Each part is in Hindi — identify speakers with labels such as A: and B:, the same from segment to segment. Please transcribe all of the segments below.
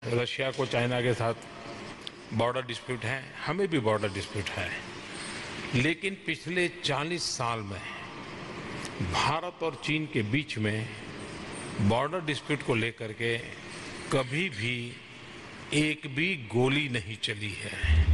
A: रशिया को चाइना के साथ बॉर्डर डिस्प्यूट है, हमें भी बॉर्डर डिस्प्यूट है, लेकिन पिछले 40 साल में भारत और चीन के बीच में बॉर्डर डिस्प्यूट को लेकर के कभी भी एक भी गोली नहीं चली है।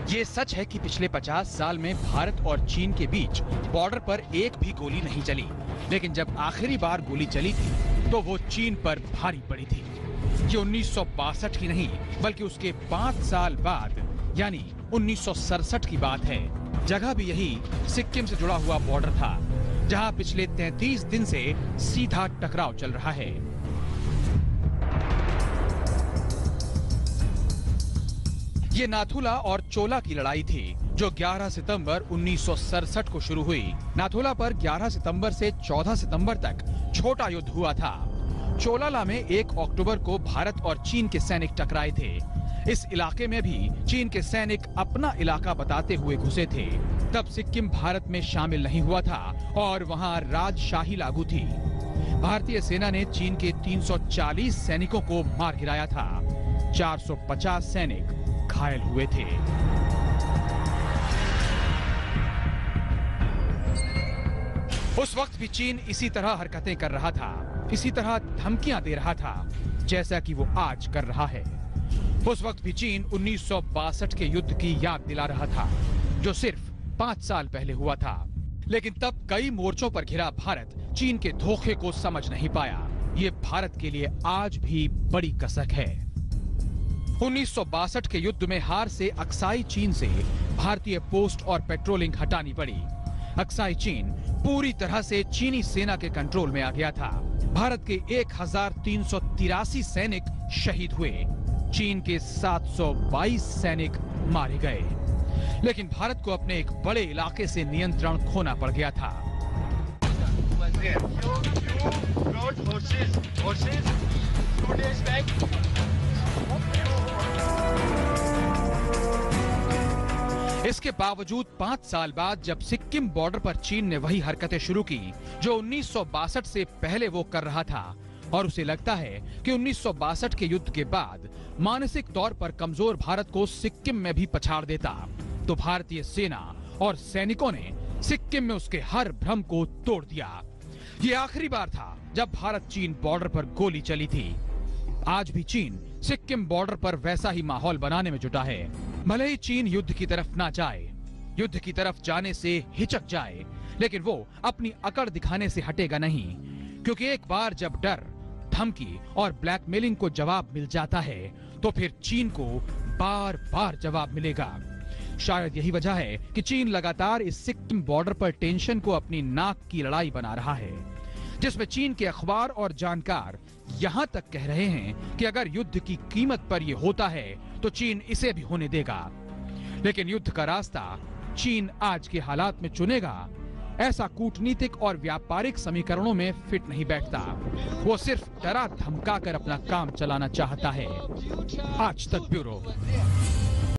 B: ये सच है कि पिछले 50 साल में भारत और चीन के बीच बॉर्डर पर एक भी गोली नहीं चली, लेकिन जब आखिरी बार गोली चली थी तो वो चीन पर भारी पड़ी थी। ये 1962 ही नहीं बल्कि उसके 5 साल बाद यानी 1967 की बात है। जगह भी यही सिक्किम से जुड़ा हुआ बॉर्डर था, जहां पिछले 33 दिन से सीधा टकराव चल रहा है। ये नाथुला और चोला की लड़ाई थी जो 11 सितंबर 1967 को शुरू हुई। नाथुला पर 11 सितंबर से 14 सितंबर तक छोटा युद्ध हुआ था। चोलाला में 1 अक्टूबर को भारत और चीन के सैनिक टकराए थे। इस इलाके में भी चीन के सैनिक अपना इलाका बताते हुए घुसे थे। तब सिक्किम भारत में शामिल नहीं हुआ था और वहां राजशाही लागू थी। भारतीय सेना ने चीन के 340 सैनिकों को मार गिराया था। 450 सैनिक घायल हुए थे। उस वक्त भी चीन इसी तरह हरकतें कर रहा था, इसी तरह धमकियां दे रहा था जैसा कि वो आज कर रहा है। उस वक्त भी चीन 1962 के युद्ध की याद दिला रहा था जो सिर्फ 5 साल पहले हुआ था। लेकिन तब कई मोर्चों पर घिरा भारत चीन के धोखे को समझ नहीं पाया। ये भारत के लिए आज भी बड़ी कसक है। 1962 के युद्ध में हार से अक्साई चीन से भारतीय पोस्ट और पेट्रोलिंग हटानी पड़ी। अक्साई चीन पूरी तरह से चीनी सेना के कंट्रोल में आ गया था। भारत के 1383 सैनिक शहीद हुए, चीन के 722 सैनिक मारे गए। लेकिन भारत को अपने एक बड़े इलाके से नियंत्रण खोना पड़ गया था। इसके बावजूद 5 साल बाद जब सिक्किम बॉर्डर पर चीन ने वही हरकतें शुरू की जो 1962 से पहले वो कर रहा था, और उसे लगता है कि 1962 के युद्ध के बाद मानसिक तौर पर कमजोर भारत को सिक्किम में भी पछाड़ देता, तो भारतीय सेना और सैनिकों ने सिक्किम में उसके हर भ्रम को तोड़ दिया। ये आखिरी बार था जब भारत चीन बॉर्डर पर गोली चली थी। आज भी चीन सिक्किम बॉर्डर पर वैसा ही माहौल बनाने में जुटा है। भले ही चीन युद्ध की तरफ ना जाए, युद्ध की तरफ जाने से हिचक जाए, लेकिन वो अपनी अकड़ दिखाने से हटेगा नहीं, क्योंकि एक बार जब डर, धमकी और ब्लैकमेलिंग को जवाब मिल जाता है तो फिर चीन को बार बार जवाब मिलेगा। शायद यही वजह है कि चीन लगातार इस सिक्किम बॉर्डर पर टेंशन को अपनी नाक की लड़ाई बना रहा है, जिसमें चीन के अखबार और जानकार यहां तक कह रहे हैं कि अगर युद्ध की कीमत पर यह होता है तो चीन इसे भी होने देगा। लेकिन युद्ध का रास्ता चीन आज के हालात में चुनेगा, ऐसा कूटनीतिक और व्यापारिक समीकरणों में फिट नहीं बैठता। वो सिर्फ डरा धमका कर अपना काम चलाना चाहता है। आज तक ब्यूरो।